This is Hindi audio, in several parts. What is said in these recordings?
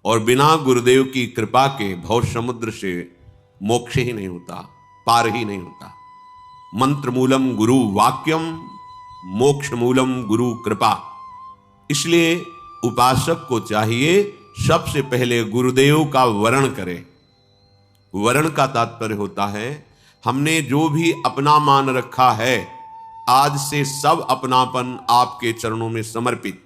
और बिना गुरुदेव की कृपा के भव समुद्र से मोक्ष ही नहीं होता, पार ही नहीं होता। मंत्र मूलम गुरु वाक्यम, मोक्ष मूलम गुरु कृपा। इसलिए उपासक को चाहिए सबसे पहले गुरुदेव का वरण करे। वरण का तात्पर्य होता है हमने जो भी अपना मान रखा है, आज से सब अपनापन आपके चरणों में समर्पित।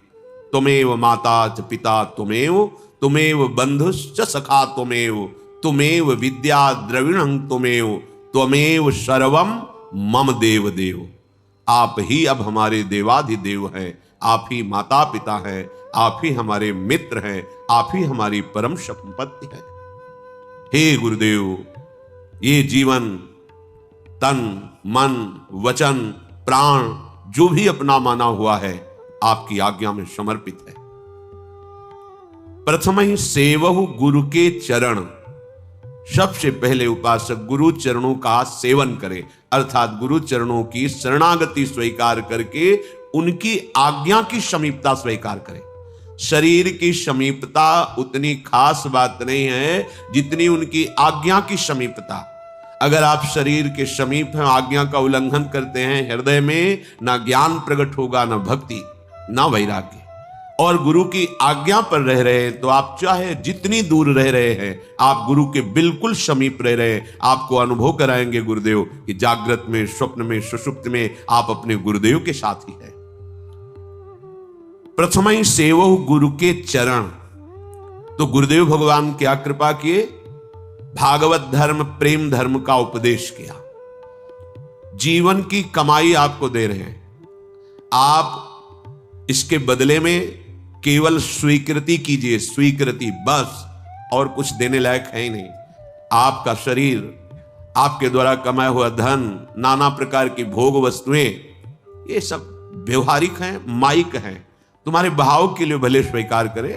तुमेव माता च पिता तुमेव, तुमेव बंधुश्च सखा तुमेव, तुमेव विद्या द्रविणं तुमेव, त्वमेव सर्वम मम देव देव। आप ही अब हमारे देवाधिदेव हैं, आप ही माता पिता हैं, आप ही हमारे मित्र हैं, आप ही हमारी परम संपत्ति है। हे गुरुदेव, ये जीवन तन मन वचन प्राण जो भी अपना माना हुआ है आपकी आज्ञा में समर्पित है। प्रथम ही सेवहु गुरु के चरण। सबसे पहले उपासक गुरु चरणों का सेवन करे, अर्थात गुरु चरणों की शरणागति स्वीकार करके उनकी आज्ञा की समीपता स्वीकार करे। शरीर की समीपता उतनी खास बात नहीं है जितनी उनकी आज्ञा की समीपता। अगर आप शरीर के समीप हैं, आज्ञा का उल्लंघन करते हैं, हृदय में ना ज्ञान प्रकट होगा, ना भक्ति, ना वैराग्य। और गुरु की आज्ञा पर रह रहे हैं तो आप चाहे जितनी दूर रह रहे हैं, आप गुरु के बिल्कुल समीप रह रहे हैं। आपको अनुभव कराएंगे गुरुदेव कि जागृत में, स्वप्न में, सुषुप्त में आप अपने गुरुदेव के साथ ही हैं। प्रथम ही सेवो गुरु के चरण। तो गुरुदेव भगवान क्या कृपा किए? भागवत धर्म, प्रेम धर्म का उपदेश किया। जीवन की कमाई आपको दे रहे हैं, आप इसके बदले में केवल स्वीकृति कीजिए, स्वीकृति बस, और कुछ देने लायक है ही नहीं। आपका शरीर, आपके द्वारा कमाया हुआ धन, नाना प्रकार की भोग वस्तुएं, ये सब व्यवहारिक हैं, माइक हैं। तुम्हारे भाव के लिए भले स्वीकार करें,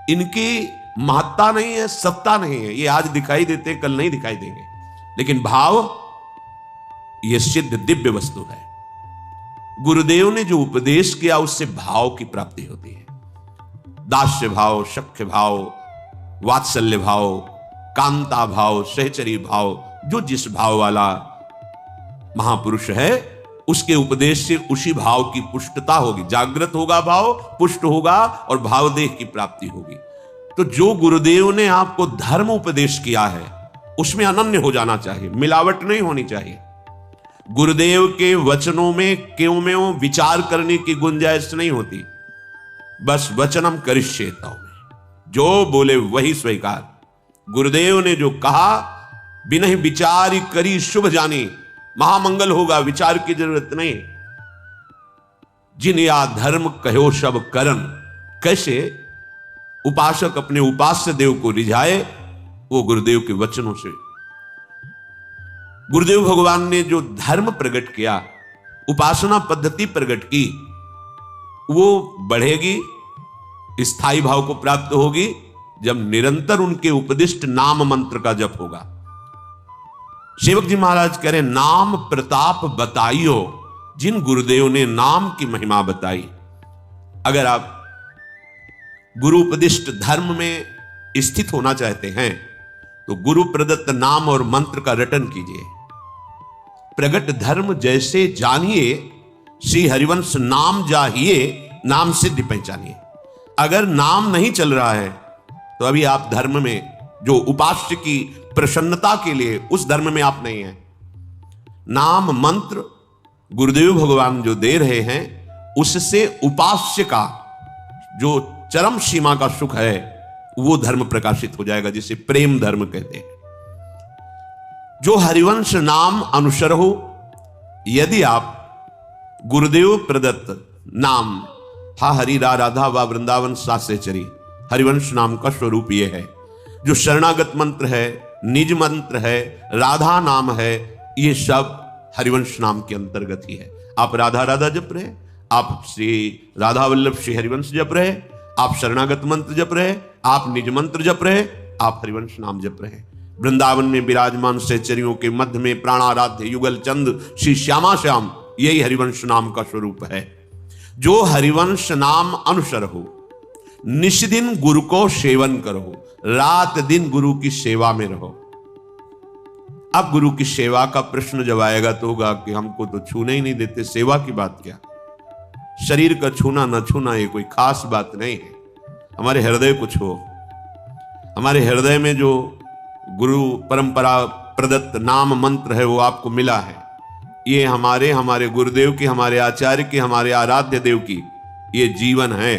इनकी महत्ता नहीं है, सत्ता नहीं है। ये आज दिखाई देते, कल नहीं दिखाई देंगे, लेकिन भाव ये सिद्ध दिव्य वस्तु है। गुरुदेव ने जो उपदेश किया उससे भाव की प्राप्ति होती है। दास्य भाव, सख्य भाव, वात्सल्य भाव, कांता भाव, सहचरी भाव, जो जिस भाव वाला महापुरुष है उसके उपदेश से उसी भाव की पुष्टता होगी। जागृत होगा भाव, पुष्ट होगा और भावदेह की प्राप्ति होगी। तो जो गुरुदेव ने आपको धर्म उपदेश किया है उसमें अनन्य हो जाना चाहिए, मिलावट नहीं होनी चाहिए। गुरुदेव के वचनों में क्यों में विचार करने की गुंजाइश नहीं होती। बस वचनम करिष्येता में जो बोले वही स्वीकार। गुरुदेव ने जो कहा, बिना ही विचार करी शुभ जानी, महामंगल होगा, विचार की जरूरत नहीं। जिन या धर्म कहो सब करन। कैसे उपासक अपने उपास्य देव को रिझाए? वो गुरुदेव के वचनों से। गुरुदेव भगवान ने जो धर्म प्रकट किया, उपासना पद्धति प्रकट की, वो बढ़ेगी, स्थायी भाव को प्राप्त होगी जब निरंतर उनके उपदिष्ट नाम मंत्र का जप होगा। सेवक जी महाराज कह रहे, नाम प्रताप बताइयो। जिन गुरुदेव ने नाम की महिमा बताई। अगर आप गुरु उपदिष्ट धर्म में स्थित होना चाहते हैं तो गुरु प्रदत्त नाम और मंत्र का रटन कीजिए। प्रगट धर्म जैसे जानिए, श्री हरिवंश नाम जाहिए, नाम सिद्धि पहचानिए। अगर नाम नहीं चल रहा है तो अभी आप धर्म में, जो उपास्य की प्रसन्नता के लिए, उस धर्म में आप नहीं हैं। नाम मंत्र गुरुदेव भगवान जो दे रहे हैं उससे उपास्य का जो चरम सीमा का सुख है वो धर्म प्रकाशित हो जाएगा, जिसे प्रेम धर्म कहते हैं। जो हरिवंश नाम अनुसर हो, यदि आप गुरुदेव प्रदत्त नाम, हा हरि रा राधा वा वृंदावन सासे चरी, हरिवंश नाम का स्वरूप ये है। जो शरणागत मंत्र है, निज मंत्र है, राधा नाम है, ये सब हरिवंश नाम के अंतर्गत ही है। आप राधा राधा जप रहे, आप श्री राधा वल्लभ श्री हरिवंश जप रहे, आप शरणागत मंत्र जप रहे, आप निज मंत्र जप रहे, आप हरिवंश नाम जप रहे। वृंदावन में विराजमान सहचरियों के मध्य में प्राणाराध्य युगल चंद श्री श्यामा श्याम, यही हरिवंश नाम का स्वरूप है। जो हरिवंश नाम अनुसर हो, निश दिन गुरु को सेवन करो, रात दिन गुरु की सेवा में रहो। अब गुरु की सेवा का प्रश्न जब आएगा तो होगा कि हमको तो छूने ही नहीं देते, सेवा की बात क्या। शरीर का छूना न छूना ये कोई खास बात नहीं है, हमारे हृदय को छुओ। हमारे हृदय में जो गुरु परंपरा प्रदत्त नाम मंत्र है वो आपको मिला है, ये हमारे गुरुदेव की, हमारे आचार्य की, हमारे आराध्य देव की ये जीवन है।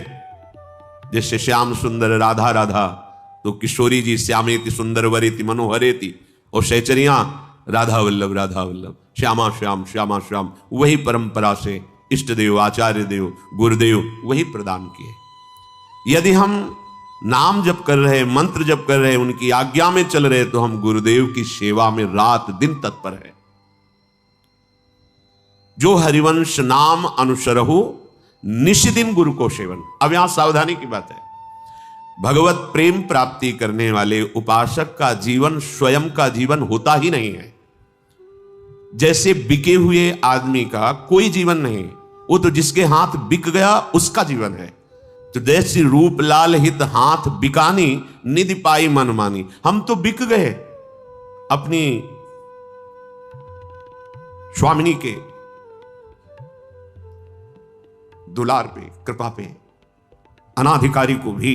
जैसे श्याम सुंदर राधा राधा, तो किशोरी जी श्यामेति सुंदर वरेति मनोहरेति, और सहचरियां राधा वल्लभ श्यामा श्याम श्यामा श्याम, वही परंपरा से इष्ट देव, आचार्य देव, गुरुदेव वही प्रदान किए। यदि हम नाम जप कर रहे, मंत्र जप कर रहे, उनकी आज्ञा में चल रहे, तो हम गुरुदेव की सेवा में रात दिन तत्पर है। जो हरिवंश नाम अनुसरहु निश दिन गुरु को सेवन। अब यहां सावधानी की बात है, भगवत प्रेम प्राप्ति करने वाले उपासक का जीवन स्वयं का जीवन होता ही नहीं है। जैसे बिके हुए आदमी का कोई जीवन नहीं, वो तो जिसके हाथ बिक गया उसका जीवन है। तो जैसी रूप लाल हित हाथ बिकानी, निधि पाई मन मानी। हम तो बिक गए अपनी स्वामिनी के दुलार पे, कृपा पे। अनाधिकारी को भी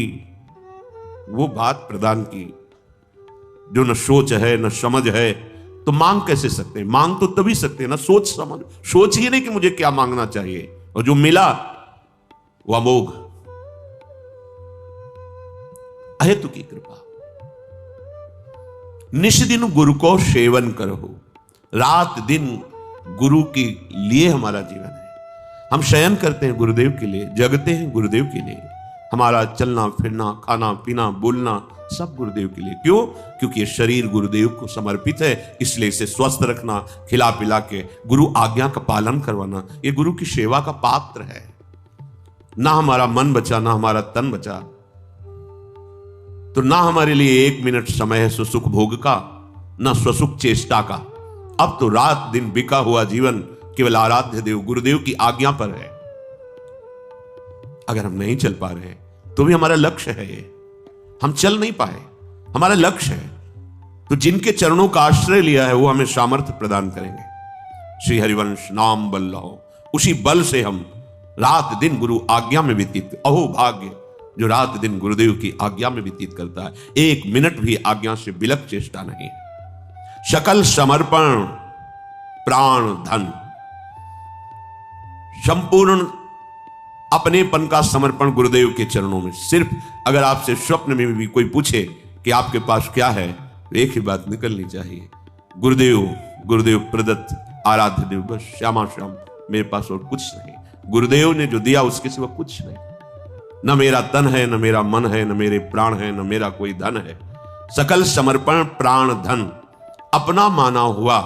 वो बात प्रदान की जो न सोच है न समझ है, तो मांग कैसे सकते हैं? मांग तो तभी सकते हैं ना सोच समझ। सोच ही नहीं कि मुझे क्या मांगना चाहिए, और जो मिला वो अमोघ अहेतु की कृपा। निश दिन गुरु को सेवन करो, रात दिन गुरु के लिए हमारा जीवन है। हम शयन करते हैं गुरुदेव के लिए, जगते हैं गुरुदेव के लिए, हमारा चलना फिरना, खाना पीना, बोलना सब गुरुदेव के लिए। क्यों? क्योंकि ये शरीर गुरुदेव को समर्पित है, इसलिए इसे स्वस्थ रखना, खिला पिला के गुरु आज्ञा का पालन करवाना, ये गुरु की सेवा का पात्र है। ना हमारा मन बचा, ना हमारा तन बचा, तो ना हमारे लिए 1 मिनट समय है सुसुख भोग का, ना स्वसुख चेष्टा का। अब तो रात दिन बिका हुआ जीवन केवल आराध्य देव गुरुदेव की आज्ञा पर है। अगर हम नहीं चल पा रहे तो भी हमारा लक्ष्य है ये, हम चल नहीं पाए, हमारा लक्ष्य है, तो जिनके चरणों का आश्रय लिया है वो हमें सामर्थ्य प्रदान करेंगे। श्री हरिवंश नाम बल लहो, उसी बल से हम रात दिन गुरु आज्ञा में व्यतीत। अहो भाग्य जो रात दिन गुरुदेव की आज्ञा में व्यतीत करता है, 1 मिनट भी आज्ञा से बिलक चेष्टा नहीं। सकल समर्पण प्राण धन, संपूर्ण अपनेपन का समर्पण गुरुदेव के चरणों में। सिर्फ अगर आपसे स्वप्न में भी कोई पूछे कि आपके पास क्या है, तो एक ही बात निकलनी चाहिए, गुरुदेव, गुरुदेव प्रदत्त आराध्य देव, बस श्यामा श्याम, मेरे पास और कुछ नहीं। गुरुदेव ने जो दिया उसके सिवा कुछ नहीं। न मेरा तन है, न मेरा मन है, न मेरे प्राण है, न मेरा कोई धन है। सकल समर्पण प्राण धन, अपना माना हुआ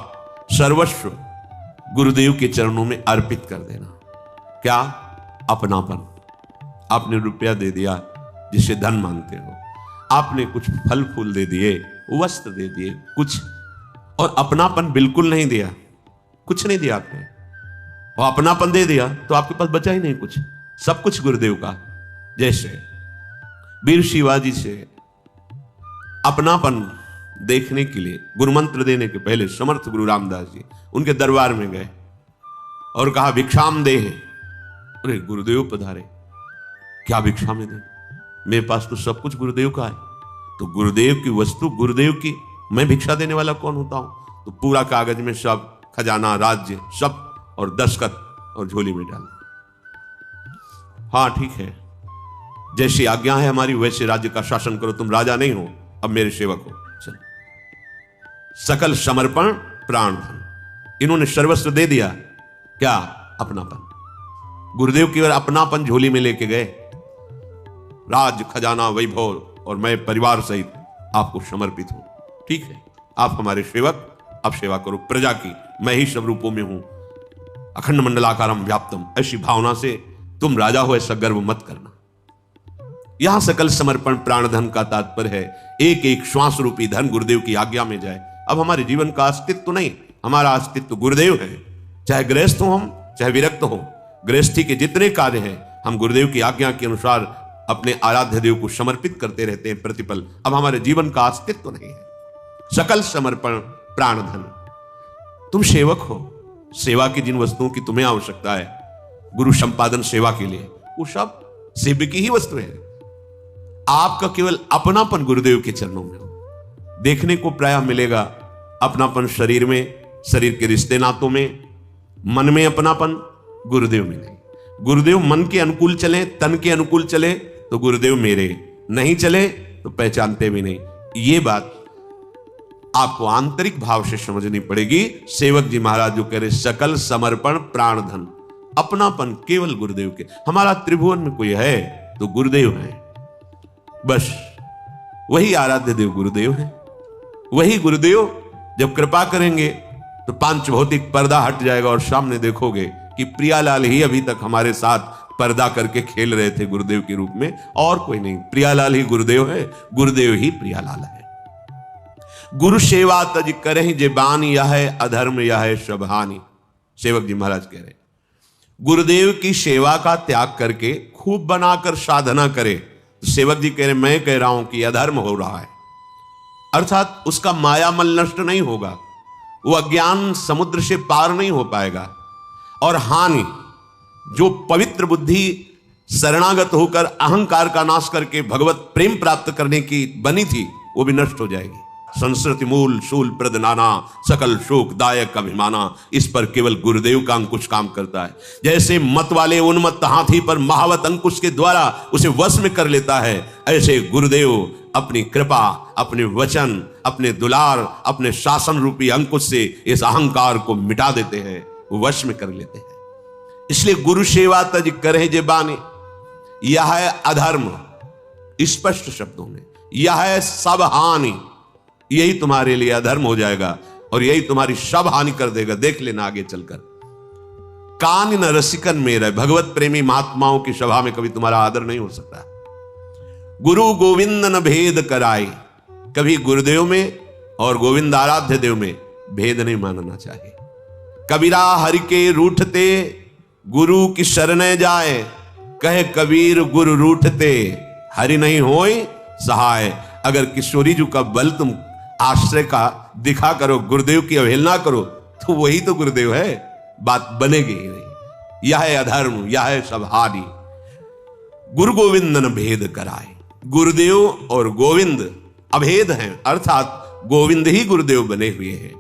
सर्वस्व गुरुदेव के चरणों में अर्पित कर देना। क्या? अपनापन। आपने रुपया दे दिया जिसे धन मानते हो, आपने कुछ फल फूल दे दिए, वस्त्र दे दिए कुछ, और अपनापन बिल्कुल नहीं दिया, कुछ नहीं दिया आपने, और अपनापन दे दिया तो आपके पास बचा ही नहीं कुछ, सब कुछ गुरुदेव का। जैसे वीर शिवाजी से अपनापन देखने के लिए गुरुमंत्र देने के पहले समर्थ गुरु रामदास जी उनके दरबार में गए और कहा भिक्षाम दे। अरे गुरुदेव पधारे, क्या भिक्षा में दे? मेरे पास तो सब कुछ गुरुदेव का है। तो गुरुदेव की वस्तु गुरुदेव की, मैं भिक्षा देने वाला कौन होता हूं? तो पूरा कागज में सब खजाना, राज्य सब, और दस्तखत, और झोली में डाल। हाँ ठीक है, जैसी आज्ञा है हमारी वैसे राज्य का शासन करो, तुम राजा नहीं हो, अब मेरे सेवक हो। चल, सकल समर्पण प्राण धन, इन्होंने सर्वस्व दे दिया। क्या? अपनापन। गुरुदेव की ओर अपनापन झोली में लेके गए, राज खजाना वैभव, और मैं परिवार सहित आपको समर्पित हूं। ठीक है, आप हमारे सेवक, आप सेवा करो प्रजा की, मैं ही सब रूपों में हूं, अखंड मंडलाकारम व्याप्तम। ऐसी भावना से तुम राजा हो ऐसा गर्व मत करना। यहां सकल समर्पण प्राण धन का तात्पर्य है एक एक श्वास रूपी धन गुरुदेव की आज्ञा में जाए। अब हमारे जीवन का अस्तित्व नहीं, हमारा अस्तित्व गुरुदेव है। चाहे गृहस्थ हो हम, चाहे विरक्त हो, गृहस्थी के जितने कार्य हैं हम गुरुदेव की आज्ञा के अनुसार अपने आराध्य देव को समर्पित करते रहते हैं प्रतिपल। अब हमारे जीवन का अस्तित्व नहीं है। सकल समर्पण प्राण धन। तुम सेवक हो, सेवा की जिन वस्तुओं की तुम्हें आवश्यकता है गुरु संपादन सेवा के लिए, वो सब सेव्य की ही वस्तु है। आपका केवल अपनापन गुरुदेव के चरणों में हो। देखने को प्रायः मिलेगा अपनापन शरीर में, शरीर के रिश्ते नातों में, मन में अपनापन, गुरुदेव में नहीं। गुरुदेव मन के अनुकूल चले, तन के अनुकूल चले तो गुरुदेव मेरे, नहीं चले तो पहचानते भी नहीं। ये बात आपको आंतरिक भाव से समझनी पड़ेगी। सेवक जी महाराज जो कह रहे सकल समर्पण प्राण धन, अपनापन केवल गुरुदेव के। हमारा त्रिभुवन में कोई है तो गुरुदेव है, बस वही आराध्य देव गुरुदेव है। वही गुरुदेव जब कृपा करेंगे तो पांच भौतिक पर्दा हट जाएगा और सामने देखोगे कि प्रियालाल ही अभी तक हमारे साथ पर्दा करके खेल रहे थे गुरुदेव के रूप में, और कोई नहीं। प्रियालाल ही गुरुदेव है, गुरुदेव ही प्रियालाल है। गुरु सेवा तज करहि जे बानी, यह है अधर्म यह है शबहानी। सेवक जी महाराज कह रहे गुरुदेव की सेवा का त्याग करके खूब बनाकर साधना करे। तो सेवक जी कह रहे मैं कह रहा हूं कि अधर्म हो रहा है, अर्थात उसका मायामल नष्ट नहीं होगा, वो अज्ञान समुद्र से पार नहीं हो पाएगा। और हानि, जो पवित्र बुद्धि शरणागत होकर अहंकार का नाश करके भगवत प्रेम प्राप्त करने की बनी थी, वो भी नष्ट हो जाएगी। संस्कृति मूल शूल प्रद नाना, सकल शोक दायक अभिमाना। इस पर केवल गुरुदेव का अंकुश काम करता है। जैसे मत वाले उन्मत्त हाथी पर महावत अंकुश के द्वारा उसे वश में कर लेता है, ऐसे गुरुदेव अपनी कृपा, अपने वचन, अपने दुलार, अपने शासन रूपी अंकुश से इस अहंकार को मिटा देते हैं, वश में कर लेते हैं। इसलिए गुरु सेवा तज करे जे बाने, यह है अधर्म, स्पष्ट शब्दों में यह है सब हानि। यही तुम्हारे लिए अधर्म हो जाएगा और यही तुम्हारी सब हानि कर देगा। देख लेना आगे चलकर। कान न रसिकन मेरा, भगवत प्रेमी महात्माओं की सभा में कभी तुम्हारा आदर नहीं हो सकता। गुरु गोविंद न भेद कराए, कभी गुरुदेव में और गोविंद आराध्य देव में भेद नहीं मानना चाहिए। कबीरा हरि के रूठते, गुरु की शरण जाए, कहे कबीर गुरु रूठते, हरि नहीं होए सहाय। अगर किशोरी जी का बल तुम आश्रय का दिखा करो, गुरुदेव की अवहेलना करो, तो वही तो गुरुदेव है, बात बनेगी ही नहीं। यह है अधर्म, यह है सब हानि। गुरु गोविंद न भेद कराए, गुरुदेव और गोविंद अभेद हैं, अर्थात गोविंद ही गुरुदेव बने हुए हैं।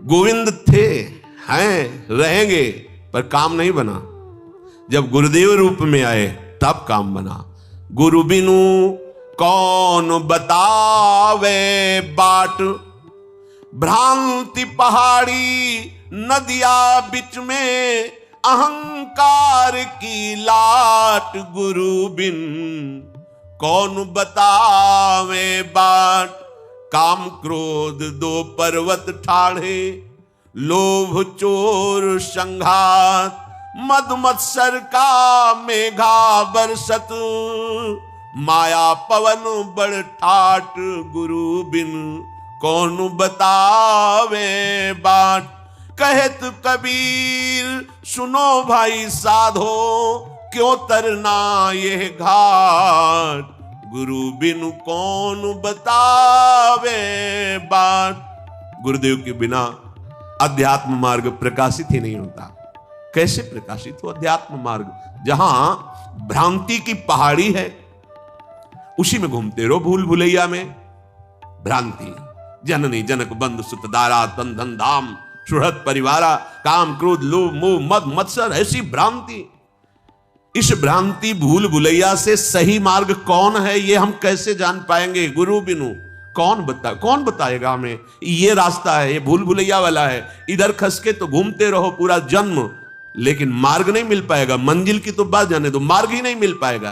गोविंद थे, हैं, रहेंगे, पर काम नहीं बना। जब गुरुदेव रूप में आए तब काम बना। गुरु बिनु कौन बतावे बाट, भ्रांति पहाड़ी नदिया बिच में, अहंकार की लाट। गुरु बिन कौन बतावे बाट, काम क्रोध दो पर्वत ठाढ़े, लोभ चोर संघात, मद मत्सर का मेघा बरसत, माया पवन बड़ ठाट। गुरु बिन कौन बतावे बाट, कहत कबीर सुनो भाई साधो, क्यों तरना ये घाट। गुरु बिन कौन बतावे बाट। गुरुदेव के बिना अध्यात्म मार्ग प्रकाशित ही नहीं होता। कैसे प्रकाशित हो अध्यात्म मार्ग? जहां भ्रांति की पहाड़ी है उसी में घूमते रहो, भूल भुलैया में भ्रांति। जननी जनक बंधु सुत दारा, तन धन धाम सुहृद परिवारा, काम क्रोध लोभ मोह मद मत्सर, ऐसी भ्रांति। इस भ्रांति भूल भुलैया से सही मार्ग कौन है ये हम कैसे जान पाएंगे? गुरु बिनु कौन बताएगा हमें ये रास्ता है, ये भूल भुलैया वाला है। इधर खस के तो घूमते रहो पूरा जन्म, लेकिन मार्ग नहीं मिल पाएगा। मंजिल की तो बात जाने दो, मार्ग ही नहीं मिल पाएगा।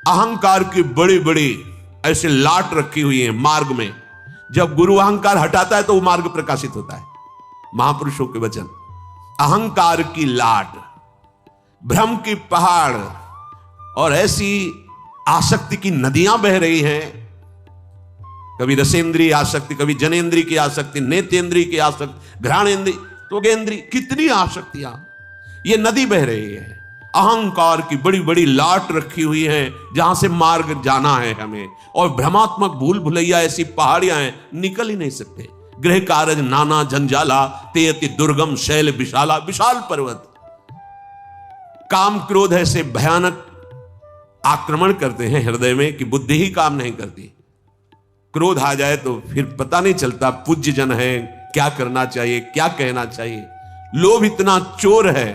अहंकार की बड़ी बड़ी ऐसे लाट रखी हुई है मार्ग में। जब गुरु अहंकार हटाता है तो वो मार्ग प्रकाशित होता है। महापुरुषों के वचन, अहंकार की लाट, भ्रम की पहाड़ और ऐसी आसक्ति की नदियां बह रही हैं। कभी रसेंद्रीय आसक्ति, कभी जनेंद्रीय की आसक्ति, नेत्रेंद्रीय की आसक्ति, घ्राणेंद्रीय, त्वगेंद्रीय, कितनी आसक्तियां, ये नदी बह रही है। अहंकार की बड़ी बड़ी लाट रखी हुई है जहां से मार्ग जाना है हमें, और भ्रमात्मक भूल भुलैया ऐसी पहाड़ियां हैं, निकल ही नहीं सकते। गृह कारज नाना जंजाला, ते अति दुर्गम शैल विशाला, विशाल पर्वत। काम क्रोध ऐसे भयानक आक्रमण करते हैं हृदय में कि बुद्धि ही काम नहीं करती। क्रोध आ जाए तो फिर पता नहीं चलता पूज्य जन है, क्या करना चाहिए, क्या कहना चाहिए। लोभ इतना चोर है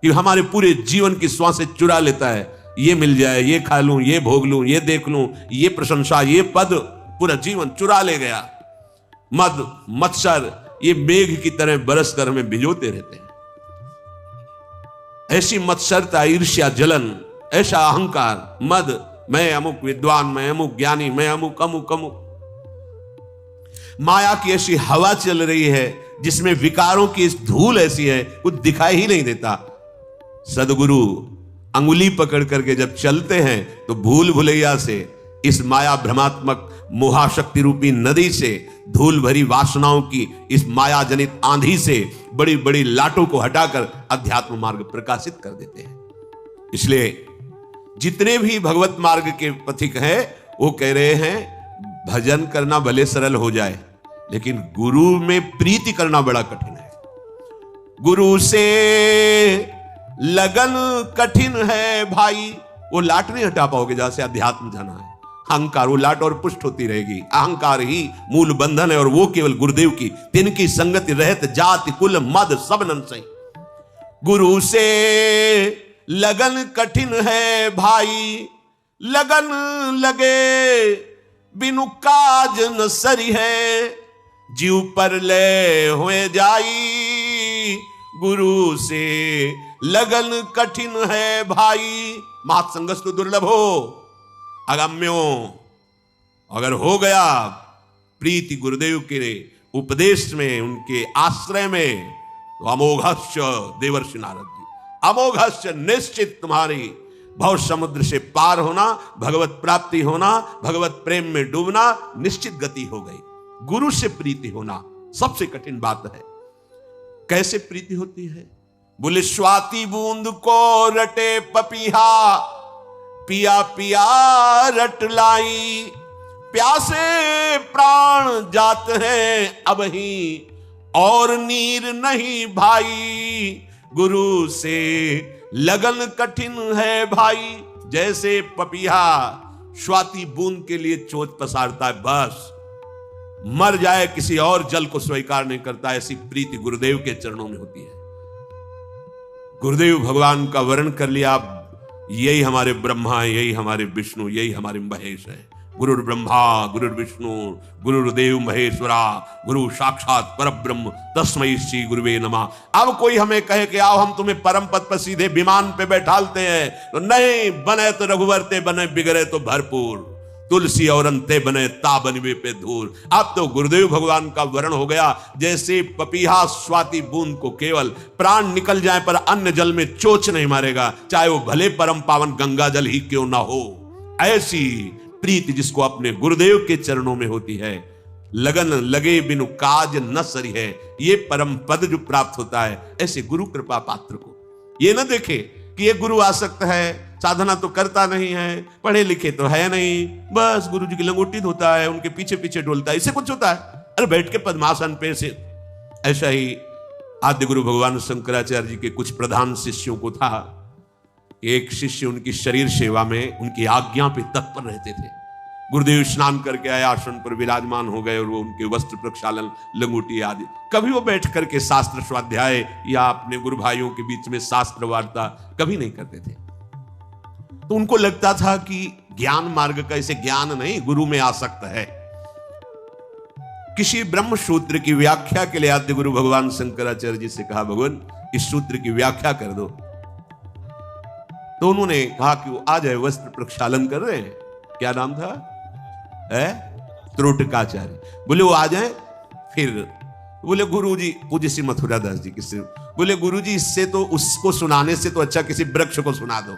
कि हमारे पूरे जीवन की श्वासें चुरा लेता है। ये मिल जाए, ये खा लूं, ये भोग लूं, ये देख लूं, ये प्रशंसा, ये पद, पूरा जीवन चुरा ले गया। मद मत्सर ये मेघ की तरह बरस कर हमें भिजोते रहते हैं। ऐसी मत्सरता, ईर्ष्या, जलन, ऐसा अहंकार, मद, मैं अमुक विद्वान, मैं अमुक ज्ञानी, मैं अमुक अमुक अमुक। माया की ऐसी हवा चल रही है जिसमें विकारों की इस धूल ऐसी है, कुछ दिखाई ही नहीं देता। सदगुरु अंगुली पकड़ करके जब चलते हैं तो भूल भुलैया से, इस माया भ्रमात्मक मोहाशक्ति रूपी नदी से, धूल भरी वासनाओं की इस माया जनित आंधी से बड़ी बड़ी लाटों को हटाकर अध्यात्म मार्ग प्रकाशित कर देते हैं। इसलिए जितने भी भगवत मार्ग के पथिक हैं वो कह रहे हैं भजन करना भले सरल हो जाए, लेकिन गुरु में प्रीति करना बड़ा कठिन है। गुरु से लगन कठिन है भाई। वो लाट नहीं हटा पाओगे जहां से अध्यात्म जाना है। अहंकार, वो लाट और पुष्ट होती रहेगी। अहंकार ही मूल बंधन है और वो केवल गुरुदेव की तिनकी संगति रहत जाति कुल मद सब नन सही। गुरु से लगन कठिन है भाई, लगन लगे बिनु काज न सरी है, जीव पर ले हुए जाई, गुरु से लगन कठिन है भाई। महत्संगस्तु दुर्लभ हो अगम्यो, अगर हो गया प्रीति गुरुदेव के उपदेश में, उनके आश्रय में, तो अमोघश्च देवर्षि नारद जी, अमोघश्च निश्चित तुम्हारी भव समुद्र से पार होना, भगवत प्राप्ति होना, भगवत प्रेम में डूबना निश्चित गति हो गई। गुरु से प्रीति होना सबसे कठिन बात है। कैसे प्रीति होती है? बोले स्वाति बूंद को रटे पपीहा, पिया पिया रट लाई, प्यासे प्राण जात हैं अब ही और नीर नहीं भाई, गुरु से लगन कठिन है भाई। जैसे पपीहा स्वाति बूंद के लिए चोट पसारता है, बस मर जाए किसी और जल को स्वीकार नहीं करता, ऐसी प्रीति गुरुदेव के चरणों में होती है। गुरुदेव भगवान का वर्ण कर लिया, यही हमारे ब्रह्मा है, यही हमारे विष्णु, यही हमारे महेश है। गुरुर ब्रह्मा गुरुर विष्णु गुरुर्देव महेश्वरा, गुरु साक्षात परब्रह्म तस्मै श्री गुरुवे नमः। अब कोई हमें कहे कि आओ हम तुम्हें परम पद पर सीधे विमान पे बैठालते हैं, तो नहीं, बने तो रघुवर ते बने, बिगड़े तो भरपूर, तुलसी और अंते बने ता बनवे पे धूल। अब तो गुरुदेव भगवान का वर्ण हो गया, जैसे पपीहा स्वाति बूंद को केवल प्राण निकल जाए पर अन्य जल में चोच नहीं मारेगा, चाहे वो भले परम पावन गंगा जल ही क्यों ना हो। ऐसी प्रीति जिसको अपने गुरुदेव के चरणों में होती है, लगन लगे बिनु काज न सरी है, ये परम पद जो प्राप्त होता है, ऐसे गुरु कृपा पात्र को ये न देखे कि ये गुरु आसक्त है, साधना तो करता नहीं है, पढ़े लिखे तो है नहीं, बस गुरु जी की लंगोटी धोता है, उनके पीछे पीछे डोलता है, इससे कुछ होता है? अरे बैठ के पद्मासन पे से। ऐसा ही आद्य गुरु भगवान शंकराचार्य जी के कुछ प्रधान शिष्यों को था। एक शिष्य उनकी शरीर सेवा में उनकी आज्ञा पे तत्पर रहते थे। गुरुदेव स्नान करके आए, आसन पर विराजमान हो गए और वो उनके वस्त्र प्रक्षालन, लंगोटी आदि, कभी वो बैठ करके शास्त्र स्वाध्याय या अपने गुरु भाइयों के बीच में शास्त्र वार्ता कभी नहीं करते थे। तो उनको लगता था कि ज्ञान मार्ग का इसे ज्ञान नहीं, गुरु में आसक्त है। किसी ब्रह्म सूत्र की व्याख्या के लिए आद्य गुरु भगवान शंकराचार्य जी से कहा, भगवान इस सूत्र की व्याख्या कर दो। तो उन्होंने कहा कि वो आ जाए, वस्त्र प्रक्षालन कर रहे हैं, क्या नाम था, त्रोटकाचार्य। बोले वो आ जाए। फिर बोले गुरुजी, पूज्य श्री मथुरा दास जी किससे, बोले गुरुजी इससे तो, उसको सुनाने से तो अच्छा किसी वृक्ष को सुना दो।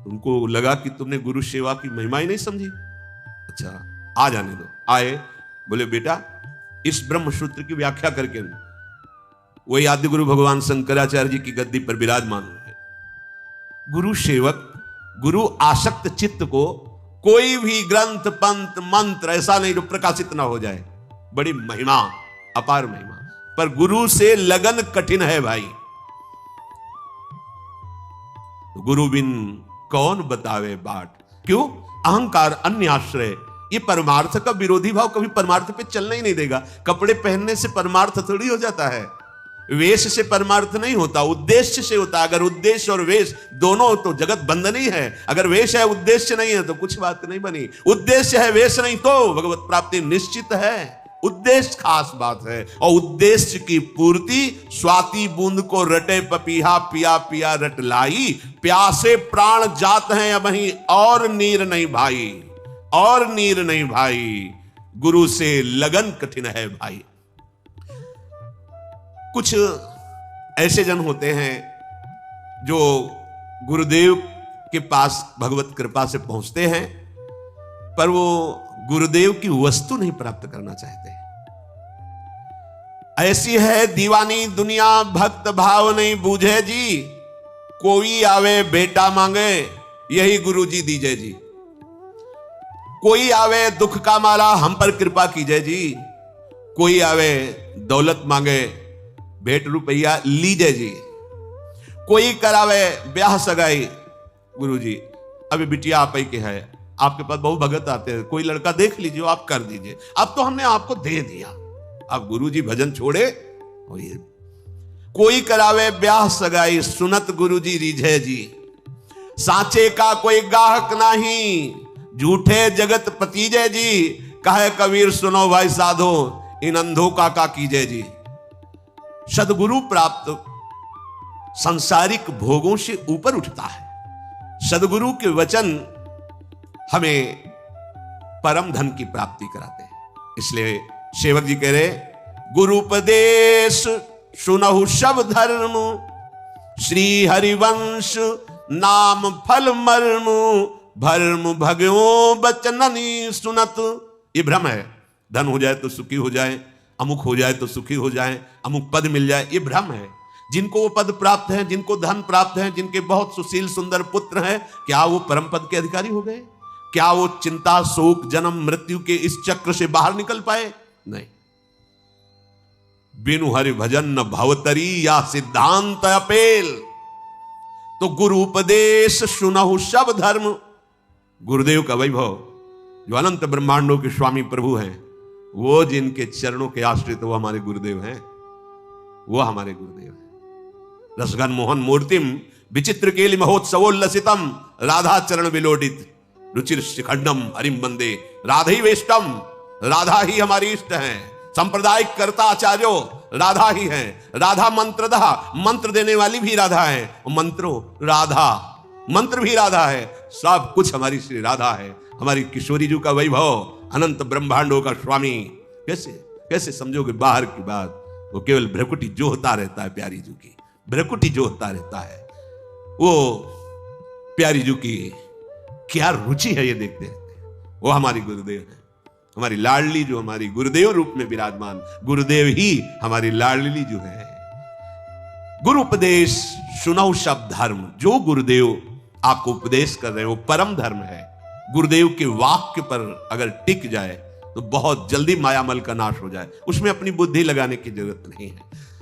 तुमको लगा कि तुमने गुरु सेवा की महिमा ही नहीं समझी, अच्छा आ जाने दो। आए, बोले बेटा इस ब्रह्म सूत्र की व्याख्या करके वही आदि गुरु भगवान शंकराचार्य जी की गद्दी पर विराजमान हुए। गुरु सेवक, गुरु आसक्त चित्त को कोई भी ग्रंथ, पंथ, मंत्र ऐसा नहीं जो प्रकाशित ना हो जाए। बड़ी महिमा, अपार महिमा। पर गुरु से लगन कठिन है भाई। गुरु बिन कौन बतावे बाट। क्यों? अहंकार, अन्य आश्रय, ये परमार्थ का विरोधी भाव कभी परमार्थ पे चलना ही नहीं देगा। कपड़े पहनने से परमार्थ थोड़ी हो जाता है। वेश से परमार्थ नहीं होता, उद्देश्य से होता। अगर उद्देश्य और वेश दोनों हो तो जगत बंधन ही है। अगर वेश है, उद्देश्य नहीं है तो कुछ बात नहीं बनी। उद्देश्य है, वेश नहीं तो भगवत प्राप्ति निश्चित है। उद्देश्य खास बात है, और उद्देश्य की पूर्ति स्वाति बूंद को रटे पपीहा, पिया पिया रट लाई। प्यासे प्राण जात हैं अब ही, और नीर नहीं भाई, और नीर नहीं भाई। गुरु से लगन कठिन है भाई। कुछ ऐसे जन होते हैं जो गुरुदेव के पास भगवत कृपा से पहुंचते हैं, पर वो गुरुदेव की वस्तु नहीं प्राप्त करना चाहते। ऐसी है दीवानी दुनिया, भक्त भाव नहीं बूझे जी। कोई आवे बेटा मांगे, यही गुरु जी दीजिए जी। कोई आवे दुख का माला, हम पर कृपा कीजिए जी। कोई आवे दौलत मांगे, भेंट रुपया लीजिए जी। कोई करावे ब्याह सगाई, गुरु जी अभी बिटिया आप ही के है, आपके पास बहुत भगत आते हैं, कोई लड़का देख लीजिए, आप कर दीजिए। अब तो हमने आपको दे दिया, अब गुरु जी भजन छोड़े। कोई करावे ब्याह सगाई, सुनत गुरु जी रीझे जी। सांचे का कोई गाहक नहीं, झूठे जगत पतीजे जी। कहे कबीर सुनो भाई साधो, इन अंधों का कीजे जी। सदगुरु प्राप्त सांसारिक भोगों से ऊपर उठता है। सदगुरु के वचन हमें परम धन की प्राप्ति कराते हैं। इसलिए सेवक जी कह रहे, गुरु उपदेश सुनहु सब धर्म, श्री हरिवंश नाम फल मर्म। भर्म भगयो बचननी सुनत। ये भ्रम है, धन हो जाए तो सुखी हो जाए, अमुक हो जाए तो सुखी हो जाए, अमुक पद मिल जाए, ये भ्रम है। जिनको वो पद प्राप्त है, जिनको धन प्राप्त है, जिनके बहुत सुशील सुंदर पुत्र हैं, क्या वो परम पद के अधिकारी हो गए? क्या वो चिंता, शोक, जन्म मृत्यु के इस चक्र से बाहर निकल पाए? नहीं। बिनु हरि भजन न भवतरी, या सिद्धांत अपेल। तो गुरु उपदेश सुनहु सब धर्म। गुरुदेव का वैभव, जो अनंत ब्रह्मांडों के स्वामी प्रभु हैं, वो जिनके चरणों के आश्रित, वो हमारे गुरुदेव हैं। वो हमारे गुरुदेव हैं। रसघन मोहन मूर्तिम विचित्र केलि महोत्सवोल्लसितम, राधा चरण विलोडित रुचिर शिखंडम हरिम बंदे। राधा ही वेष्टम, राधा ही हमारी इष्ट है। सांप्रदायिक कर्ता आचार्यो राधा ही है। राधा मंत्रदा, मंत्र देने वाली भी राधा है। मंत्रो राधा, मंत्र भी राधा है। सब कुछ हमारी श्री राधा है। हमारी किशोरी जी का वैभव, अनंत ब्रह्मांडों का स्वामी। कैसे कैसे समझोगे? बाहर की बात, वो केवल भ्रकुटी जोहता रहता है। प्यारी जी की भ्रकुटी जोहता रहता है। वो प्यारी जी की क्या रुचि है, ये देखते हैं। वो हमारी गुरुदेव है, हमारी लाडली जो हमारी गुरुदेव रूप में विराजमान, गुरुदेव ही हमारी लाडली जो है। गुरु उपदेश सुनौ सब धर्म। जो गुरुदेव आपको उपदेश कर रहे हैं वो परम धर्म है। गुरुदेव के वाक्य पर अगर टिक जाए तो बहुत जल्दी मायामल का नाश हो जाए। उसमें अपनी बुद्धि लगाने की जरूरत नहीं है।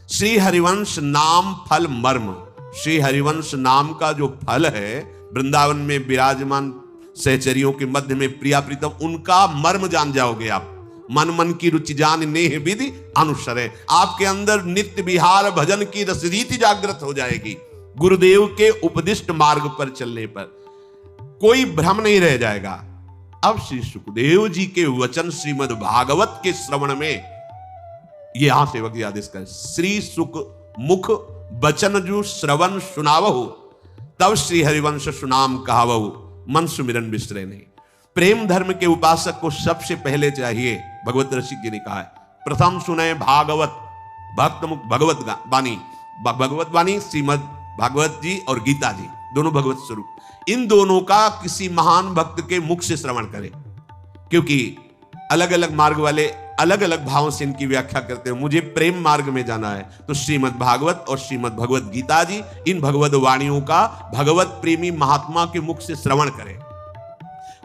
श्री हरिवंश नाम फल मर्म। श्री हरिवंश नाम का जो फल है, वृंदावन में विराजमान सहचरियों के मध्य में प्रिया प्रीतम, उनका मर्म जान जाओगे आप। मन मन की रुचि जान नेह विधि अनुसरे। आपके अंदर नित्य विहार भजन की रसरीति जागृत हो जाएगी। गुरुदेव के उपदिष्ट मार्ग पर चलने पर कोई भ्रम नहीं रह जाएगा। अब श्री सुखदेव जी के वचन श्रीमद् भागवत के श्रवण में, यहां सेवक जी आदेश कर, श्री सुख मुख बचन जो श्रवण सुनावहु, तब श्री हरिवंश सुनाम कहावहु, मन सुमिरन बिसरे नहीं। प्रेम धर्म के उपासक को सबसे पहले चाहिए, भगवत रसिक जी ने कहा है, प्रथम सुने भागवत, भक्त मुख भगवत वाणी। भगवत वाणी श्रीमद् भागवत जी और गीता जी दोनों भगवत स्वरूप, इन दोनों का किसी महान भक्त के मुख से श्रवण करें। क्योंकि अलग अलग मार्ग वाले अलग अलग भावों से इनकी व्याख्या करते हैं। मुझे प्रेम मार्ग में जाना है तो श्रीमद् भागवत और श्रीमद् भगवत गीता जी, इन भगवत वाणियों का भगवत प्रेमी महात्मा के मुख से श्रवण करें।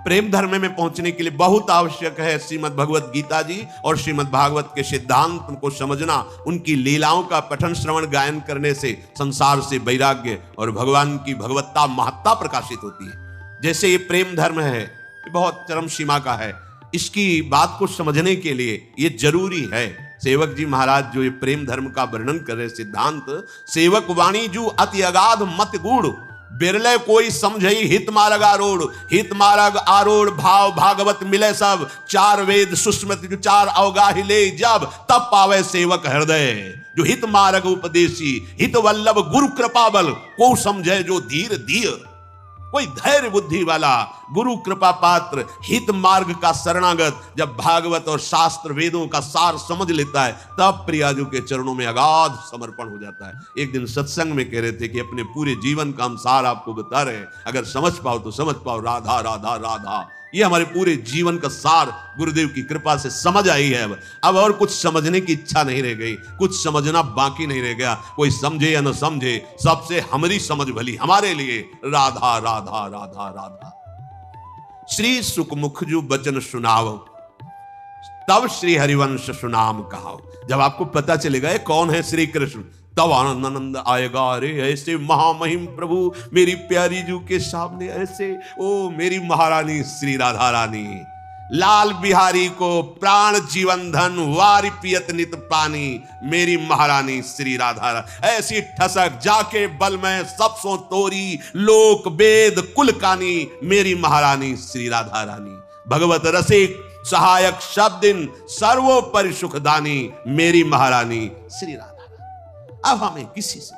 प्रेम धर्म में पहुंचने के लिए बहुत आवश्यक है श्रीमद् भगवत गीता जी और श्रीमद् भागवत के सिद्धांत को समझना। उनकी लीलाओं का पठन श्रवण गायन करने से संसार से वैराग्य और भगवान की भगवत्ता महत्ता प्रकाशित होती है। जैसे ये प्रेम धर्म है, ये बहुत चरम सीमा का है। इसकी बात को समझने के लिए ये जरूरी है। सेवक जी महाराज जो ये प्रेम धर्म का वर्णन कर रहे सिद्धांत, सेवक वाणी जू अति अगाध मत गूढ़, बिरले कोई समझई हित मार्ग आरोढ़, हित मार्ग आरोढ़ भाव भागवत मिले सब, चार वेद सुस्मृति जो चार अवगाहि ले जब, तब पावे सेवक हृदय। जो हित मार्ग उपदेशी हित वल्लभ गुरु कृपा बल, को समझे जो धीर धीर। कोई धैर्य बुद्धि वाला गुरु कृपा पात्र हित मार्ग का शरणागत जब भागवत और शास्त्र वेदों का सार समझ लेता है, तब प्रियाजू के चरणों में अगाध समर्पण हो जाता है। एक दिन सत्संग में कह रहे थे कि अपने पूरे जीवन का हम सार आपको बता रहे हैं, अगर समझ पाओ तो समझ पाओ। राधा राधा राधा, ये हमारे पूरे जीवन का सार गुरुदेव की कृपा से समझ आई है। अब और कुछ समझने की इच्छा नहीं रह गई, कुछ समझना बाकी नहीं रह गया। कोई समझे या न समझे, सबसे हमारी समझ भली हमारे लिए। राधा राधा राधा राधा। श्री सुखमुख जो वचन सुनाओ, तब श्री हरिवंश सुनाम कहाओ। जब आपको पता चलेगा ये कौन है श्री कृष्ण, तब आनंद आएगा। अरे ऐसे महामहिम प्रभु मेरी प्यारी जू के सामने ऐसे, ओ मेरी महारानी श्री राधा रानी। लाल बिहारी को प्राण जीवन धन वारी पियत नित पानी, मेरी महारानी श्री राधा रानी। ऐसी ठसक जाके बल में सब सो तोरी, लोक वेद कुल कानी, मेरी महारानी श्री राधा रानी। भगवत रसिक सहायक शब्दिन सर्वोपरि सुखदानी, मेरी महारानी श्री राधा। अब हमें किसी से